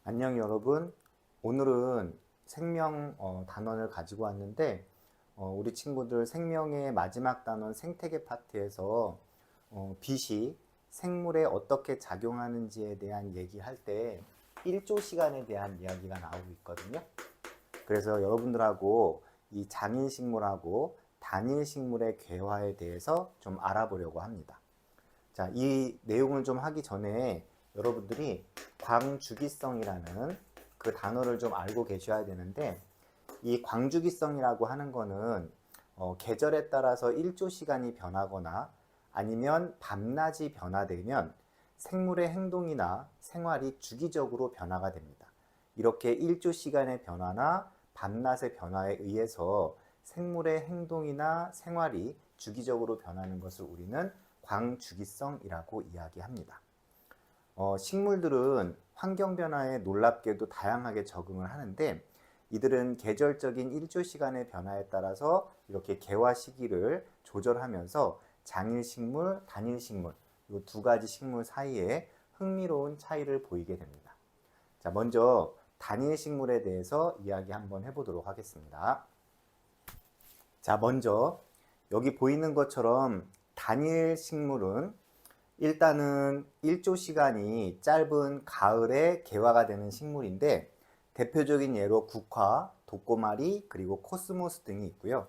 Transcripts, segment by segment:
안녕 여러분. 오늘은 생명 단원을 가지고 왔는데 우리 친구들 생명의 마지막 단원 생태계 파트에서 빛이 생물에 어떻게 작용하는지에 대한 얘기할 때 1조 시간에 대한 이야기가 나오고 있거든요. 그래서 여러분들하고 이 장일식물하고 단일식물의 괴화에 대해서 좀 알아보려고 합니다. 자, 이 내용을 좀 하기 전에 여러분들이 광주기성이라는 그 단어를 좀 알고 계셔야 되는데, 이 광주기성이라고 하는 거는 계절에 따라서 일조 시간이 변하거나 아니면 밤낮이 변화되면 생물의 행동이나 생활이 주기적으로 변화가 됩니다. 이렇게 일조 시간의 변화나 밤낮의 변화에 의해서 생물의 행동이나 생활이 주기적으로 변하는 것을 우리는 광주기성이라고 이야기합니다. 식물들은 환경 변화에 놀랍게도 다양하게 적응을 하는데, 이들은 계절적인 일조 시간의 변화에 따라서 이렇게 개화 시기를 조절하면서 장일식물, 단일식물 이 두 가지 식물 사이에 흥미로운 차이를 보이게 됩니다. 자, 먼저 단일식물에 대해서 이야기 한번 해보도록 하겠습니다. 자, 먼저 여기 보이는 것처럼 단일식물은 일단은 일조 시간이 짧은 가을에 개화가 되는 식물인데, 대표적인 예로 국화, 독고마리, 그리고 코스모스 등이 있고요.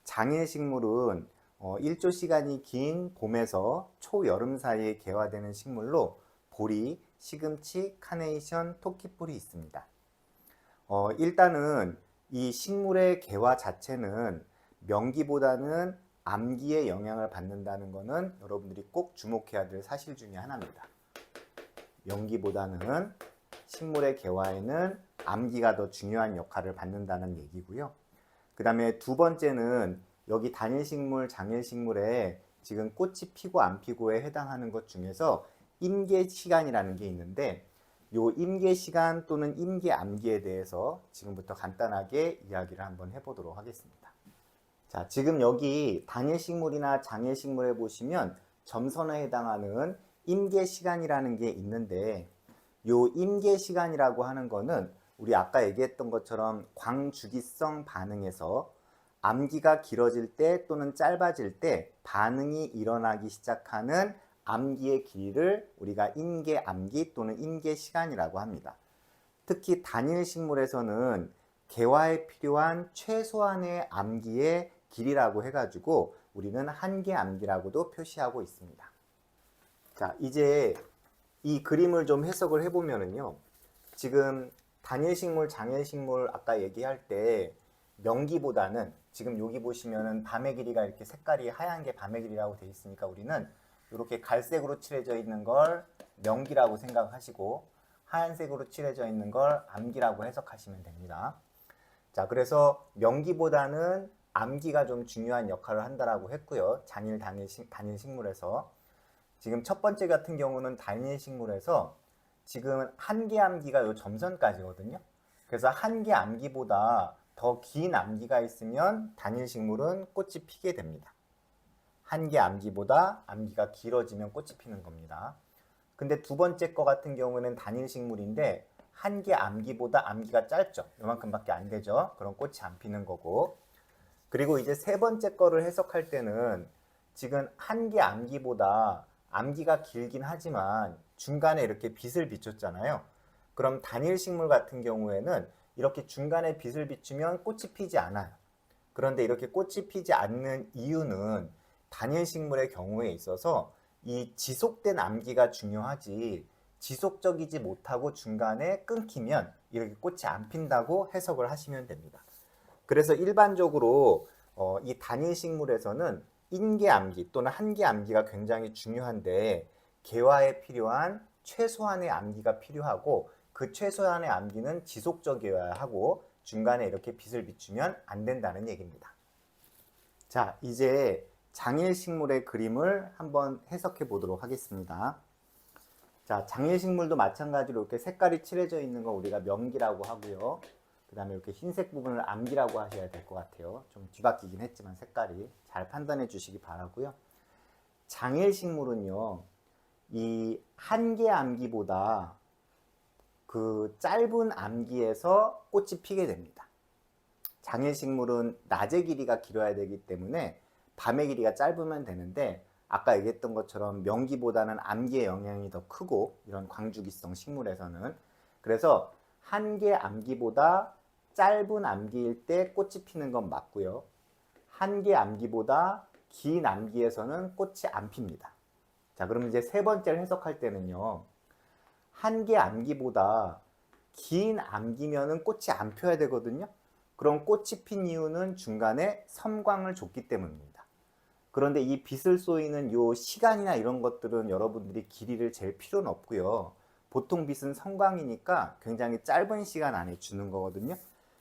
장일식물은 일조 시간이 긴 봄에서 초여름 사이에 개화되는 식물로 보리, 시금치, 카네이션, 토끼풀이 있습니다. 일단은 이 식물의 개화 자체는 명기보다는 암기에 영향을 받는다는 것은 여러분들이 꼭 주목해야 될 사실 중에 하나입니다. 명기보다는 식물의 개화에는 암기가 더 중요한 역할을 받는다는 얘기고요. 그 다음에 두 번째는 여기 단일식물, 장일식물에 지금 꽃이 피고 안 피고에 해당하는 것 중에서 임계 시간이라는 게 있는데, 요 임계 시간 또는 임계 암기에 대해서 지금부터 간단하게 이야기를 한번 해보도록 하겠습니다. 자, 지금 여기 단일식물이나 장일식물에 보시면 점선에 해당하는 임계시간이라는 게 있는데, 요 임계시간이라고 하는 거는 우리 아까 얘기했던 것처럼 광주기성 반응에서 암기가 길어질 때 또는 짧아질 때 반응이 일어나기 시작하는 암기의 길이를 우리가 임계암기 또는 임계시간이라고 합니다. 특히 단일식물에서는 개화에 필요한 최소한의 암기의 길이라고 해가지고 우리는 한계 암기라고도 표시하고 있습니다. 자, 이제 이 그림을 좀 해석을 해보면은요, 지금 단일식물, 장일식물 아까 얘기할 때 명기보다는 지금 여기 보시면은 밤의 길이가 이렇게 색깔이 하얀 게 밤의 길이라고 되어 있으니까 우리는 이렇게 갈색으로 칠해져 있는 걸 명기라고 생각하시고 하얀색으로 칠해져 있는 걸 암기라고 해석하시면 됩니다. 자, 그래서 명기보다는 암기가 좀 중요한 역할을 한다라고 했고요. 단일 식물에서 지금 첫 번째 같은 경우는 단일 식물에서 지금 한계 암기가 요 점선까지거든요. 그래서 한계 암기보다 더 긴 암기가 있으면 단일 식물은 꽃이 피게 됩니다. 한계 암기보다 암기가 길어지면 꽃이 피는 겁니다. 근데 두 번째 거 같은 경우는 단일 식물인데 한계 암기보다 암기가 짧죠. 요만큼밖에 안 되죠. 그럼 꽃이 안 피는 거고. 그리고 이제 세 번째 거를 해석할 때는 지금 한계 암기보다 암기가 길긴 하지만 중간에 이렇게 빛을 비췄잖아요. 그럼 단일 식물 같은 경우에는 이렇게 중간에 빛을 비추면 꽃이 피지 않아요. 그런데 이렇게 꽃이 피지 않는 이유는 단일 식물의 경우에 있어서 이 지속된 암기가 중요하지, 지속적이지 못하고 중간에 끊기면 이렇게 꽃이 안 핀다고 해석을 하시면 됩니다. 그래서 일반적으로 이 단일 식물에서는 인계 암기 또는 한계 암기가 굉장히 중요한데, 개화에 필요한 최소한의 암기가 필요하고 그 최소한의 암기는 지속적이어야 하고 중간에 이렇게 빛을 비추면 안 된다는 얘기입니다. 자, 이제 장일식물의 그림을 한번 해석해 보도록 하겠습니다. 자, 장일식물도 마찬가지로 이렇게 색깔이 칠해져 있는 거 우리가 명기라고 하고요. 그 다음에 이렇게 흰색 부분을 암기라고 하셔야 될 것 같아요. 좀 뒤바뀌긴 했지만 색깔이 잘 판단해 주시기 바라고요. 장일식물은요, 이 한계 암기보다 그 짧은 암기에서 꽃이 피게 됩니다. 장일식물은 낮의 길이가 길어야 되기 때문에 밤의 길이가 짧으면 되는데 아까 얘기했던 것처럼 명기보다는 암기의 영향이 더 크고 이런 광주기성 식물에서는 그래서 한개 암기보다 짧은 암기일 때 꽃이 피는 건 맞고요. 한개 암기보다 긴 암기에서는 꽃이 안 핍니다. 자, 그럼 이제 세 번째를 해석할 때는요. 한개 암기보다 긴 암기면은 꽃이 안 펴야 되거든요. 그럼 꽃이 핀 이유는 중간에 섬광을 줬기 때문입니다. 그런데 이 빛을 쏘이는 요 시간이나 이런 것들은 여러분들이 길이를 잴 필요는 없고요. 보통 빛은 섬광이니까 굉장히 짧은 시간 안에 주는 거거든요.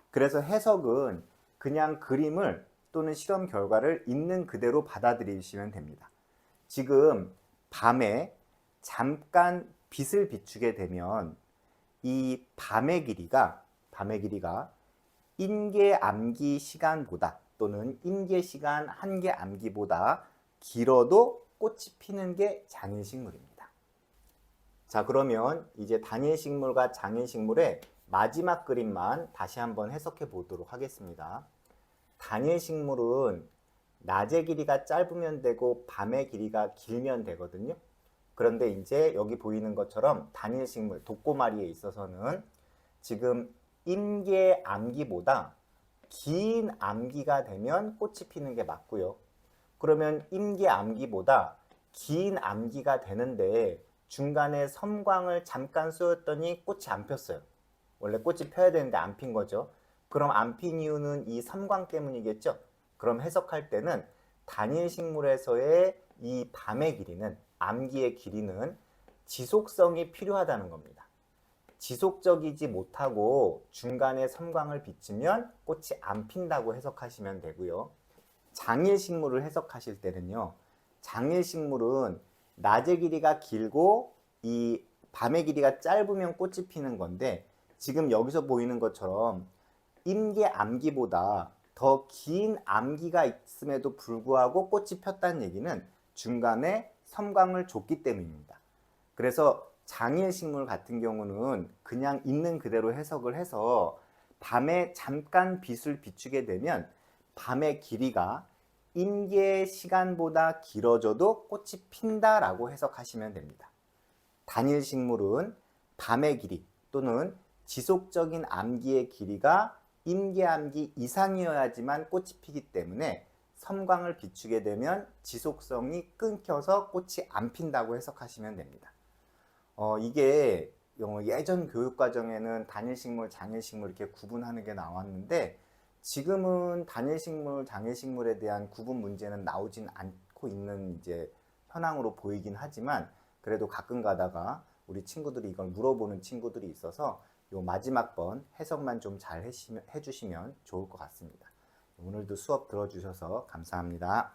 그래서 해석은 그냥 그림을 또는 실험 결과를 있는 그대로 받아들이시면 됩니다. 지금 밤에 잠깐 빛을 비추게 되면 이 밤의 길이가 인계 암기 시간보다 또는 인계 시간 한개 암기보다 길어도 꽃이 피는 게 장일식물입니다. 자, 그러면 이제 단일식물과 장일식물의 마지막 그림만 다시 한번 해석해 보도록 하겠습니다. 단일식물은 낮의 길이가 짧으면 되고 밤의 길이가 길면 되거든요. 그런데 이제 여기 보이는 것처럼 단일식물, 독고마리에 있어서는 지금 임계 암기보다 긴 암기가 되면 꽃이 피는 게 맞고요. 그러면 임계 암기보다 긴 암기가 되는데 중간에 섬광을 잠깐 쏘였더니 꽃이 안 폈어요. 원래 꽃이 펴야 되는데 안 핀 거죠. 그럼 안 핀 이유는 이 섬광 때문이겠죠. 그럼 해석할 때는 단일식물에서의 이 밤의 길이는 암기의 길이는 지속성이 필요하다는 겁니다. 지속적이지 못하고 중간에 섬광을 비치면 꽃이 안 핀다고 해석하시면 되고요. 장일식물을 해석하실 때는요. 장일식물은 낮의 길이가 길고 이 밤의 길이가 짧으면 꽃이 피는 건데 지금 여기서 보이는 것처럼 임계 암기보다 더 긴 암기가 있음에도 불구하고 꽃이 폈다는 얘기는 중간에 섬광을 줬기 때문입니다. 그래서 장일식물 같은 경우는 그냥 있는 그대로 해석을 해서 밤에 잠깐 빛을 비추게 되면 밤의 길이가 임계 시간보다 길어져도 꽃이 핀다라고 해석하시면 됩니다. 단일식물은 밤의 길이 또는 지속적인 암기의 길이가 임계암기 이상이어야지만 꽃이 피기 때문에 섬광을 비추게 되면 지속성이 끊겨서 꽃이 안 핀다고 해석하시면 됩니다. 이게 예전 교육과정에는 단일식물, 장일식물 이렇게 구분하는 게 나왔는데 지금은 단일식물, 장일식물에 대한 구분 문제는 나오진 않고 있는 이제 현황으로 보이긴 하지만 그래도 가끔 가다가 우리 친구들이 이걸 물어보는 친구들이 있어서 요 마지막 번 해석만 좀 잘 해주시면 좋을 것 같습니다. 오늘도 수업 들어주셔서 감사합니다.